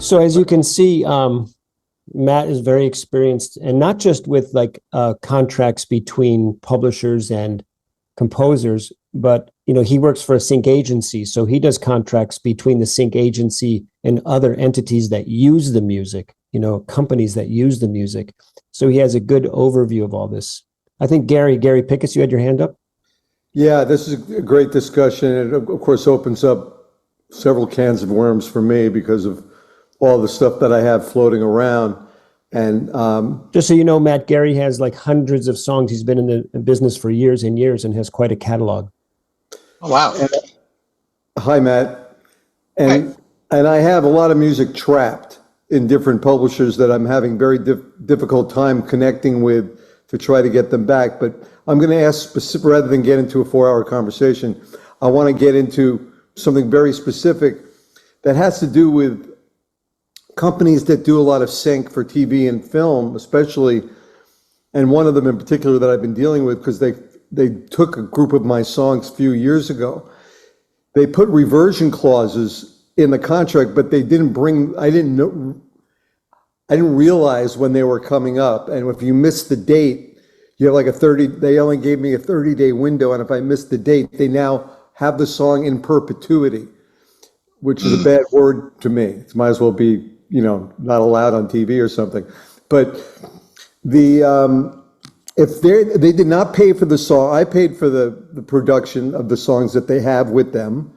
So as you can see, Matt is very experienced, and not just with like contracts between publishers and composers, but he works for a sync agency, so he does contracts between the sync agency and other entities that use the music, companies that use the music. So he has a good overview of all this. I think Gary Pickus, you had your hand up. Yeah, this is a great discussion. It of course opens up several cans of worms for me because of all the stuff that I have floating around. And just so you know, Matt, Gary has like hundreds of songs. He's been in the business for years and years and has quite a catalog. Oh, wow. Hi, Matt. And I have a lot of music trapped in different publishers that I'm having very difficult time connecting with to try to get them back. But I'm going to ask specific, rather than get into a 4-hour conversation, I want to get into something very specific that has to do with companies that do a lot of sync for TV and film, especially, and one of them in particular that I've been dealing with because they took a group of my songs a few years ago. They put reversion clauses in the contract, but I didn't realize when they were coming up. And if you missed the date, you have like they only gave me a 30-day window. And if I missed the date, they now have the song in perpetuity, which is a bad word to me. It might as well be, not allowed on TV or something. But if they did not pay for the song, I paid for the production of the songs that they have with them.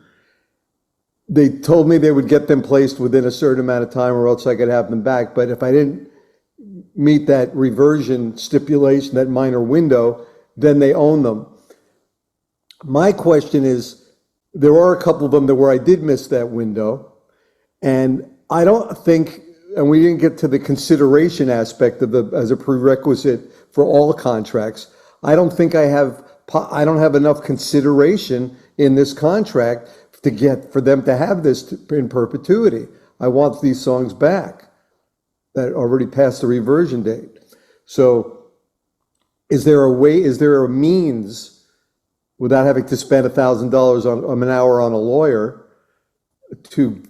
They told me they would get them placed within a certain amount of time or else I could have them back. But if I didn't meet that reversion stipulation, that minor window, then they own them. My question is, there are a couple of them where I did miss that window, and I don't think, and we didn't get to the consideration aspect of as a prerequisite for all contracts. I don't think I don't have enough consideration in this contract for them to have this in perpetuity. I want these songs back that already passed the reversion date. So is there a means, without having to spend $1,000 on an hour on a lawyer, to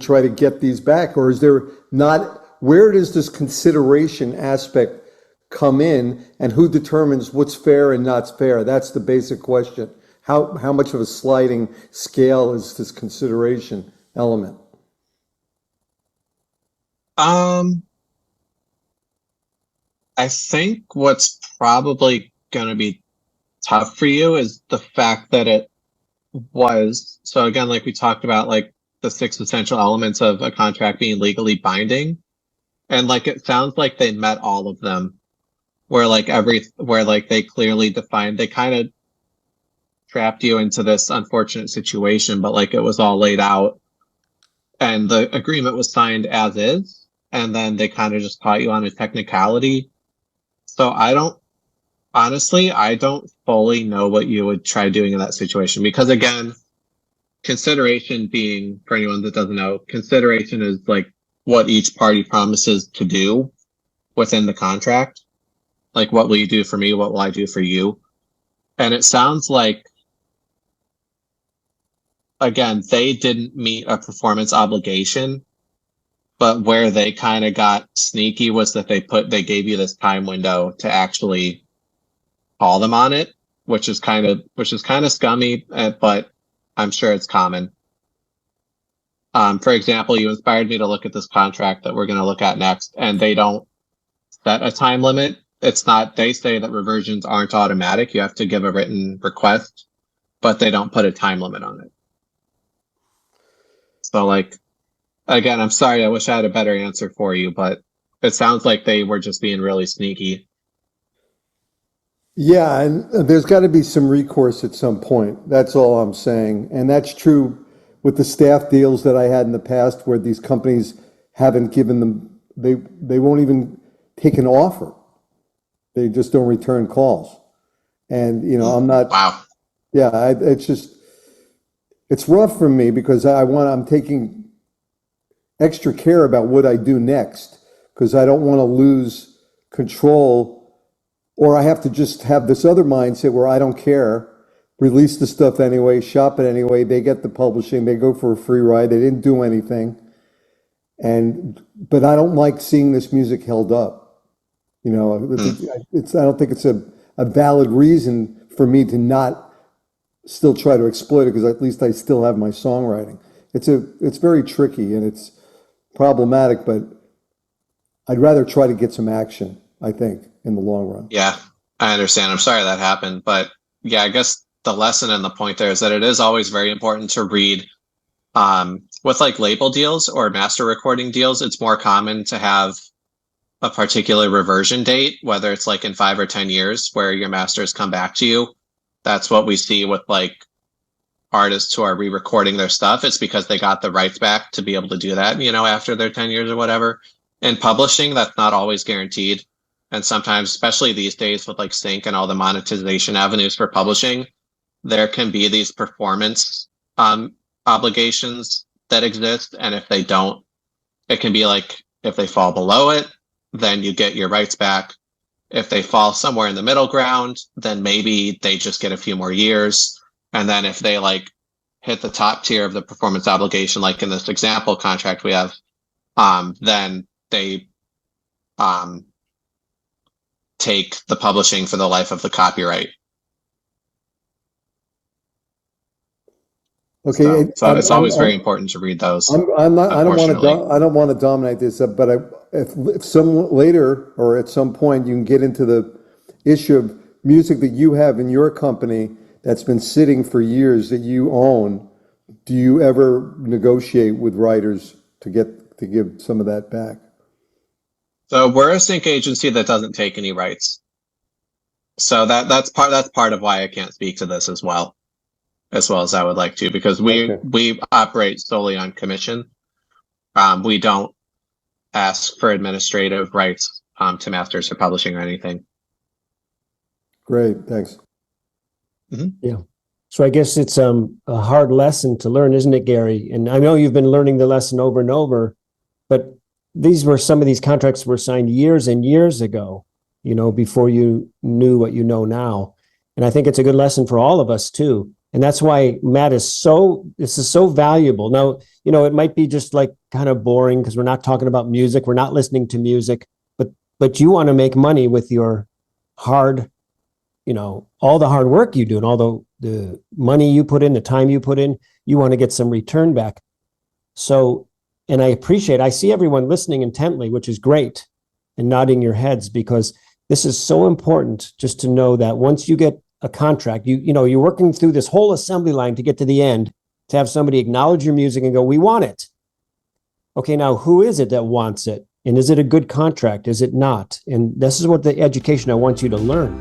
try to get these back? Or is there not? Where does this consideration aspect come in, and who determines what's fair and not fair? That's the basic question. How much of a sliding scale is this consideration element? I think what's probably going to be tough for you is the fact that it was, so again, like we talked about, like the 6 essential elements of a contract being legally binding, and like it sounds like they met all of them, where they clearly defined, they kind of trapped you into this unfortunate situation, but like it was all laid out and the agreement was signed as is, and then they kind of just caught you on a technicality. So I don't fully know what you would try doing in that situation, because again, consideration being, for anyone that doesn't know, consideration is like what each party promises to do within the contract. Like, what will you do for me? What will I do for you? And it sounds like, again, they didn't meet a performance obligation, but where they kind of got sneaky was that they gave you this time window to actually call them on it, which is kind of scummy, but I'm sure it's common. For example, you inspired me to look at this contract that we're going to look at next, and they don't set a time limit. It's not, they say that reversions aren't automatic. You have to give a written request, but they don't put a time limit on it. So like, again, I'm sorry, I wish I had a better answer for you, but it sounds like they were just being really sneaky. Yeah, and there's got to be some recourse at some point. That's all I'm saying. And that's true with the staff deals that I had in the past, where these companies haven't given them, they won't even take an offer. They just don't return calls. And, I'm not. Wow. Yeah, it's rough for me because I'm taking extra care about what I do next, because I don't want to lose control, or I have to just have this other mindset where I don't care, release the stuff anyway, shop it anyway. They get the publishing, they go for a free ride. They didn't do anything. but I don't like seeing this music held up. You know, I don't think it's a valid reason for me to not still try to exploit it, because at least I still have my songwriting. It's very tricky and it's problematic, but I'd rather try to get some action, I think, in the long run. Yeah, I understand. I'm sorry that happened, but yeah, I guess the lesson and the point there is that it is always very important to read. With like label deals or master recording deals, it's more common to have a particular reversion date, whether it's like in 5 or 10 years where your masters come back to you. That's what we see with like artists who are re-recording their stuff. It's because they got the rights back to be able to do that, you know, after their 10 years or whatever. In publishing, that's not always guaranteed. And sometimes, especially these days with like sync and all the monetization avenues for publishing, there can be these performance obligations that exist. And if they don't, it can be like, if they fall below it, then you get your rights back. If they fall somewhere in the middle ground, then maybe they just get a few more years. And then if they like hit the top tier of the performance obligation, like in this example contract we have, then they take the publishing for the life of the copyright. Okay, so it's always very important to read those. I don't want to dominate this, but if some later or at some point you can get into the issue of music that you have in your company that's been sitting for years that you own, do you ever negotiate with writers to give some of that back? So we're a sync agency that doesn't take any rights. So that's part of why I can't speak to this as well as I would like to, because we operate solely on commission. We don't ask for administrative rights to masters or publishing or anything. Great, thanks. Mm-hmm. Yeah. So I guess it's a hard lesson to learn, isn't it, Gary? And I know you've been learning the lesson over and over, but some of these contracts were signed years and years ago, you know, before you knew what you know now. And I think it's a good lesson for all of us too. And that's why Matt this is so valuable. Now, you know, it might be just like kind of boring because we're not talking about music. We're not listening to music, but you want to make money with your hard, you know, all the hard work you do and all the money you put in, the time you put in, you want to get some return back. So, and I see everyone listening intently, which is great, and nodding your heads, because this is so important just to know that once you get a contract, you know, you're working through this whole assembly line to get to the end, to have somebody acknowledge your music and go, we want it. Okay, now who is it that wants it? And is it a good contract? Is it not? And this is what the education I want you to learn.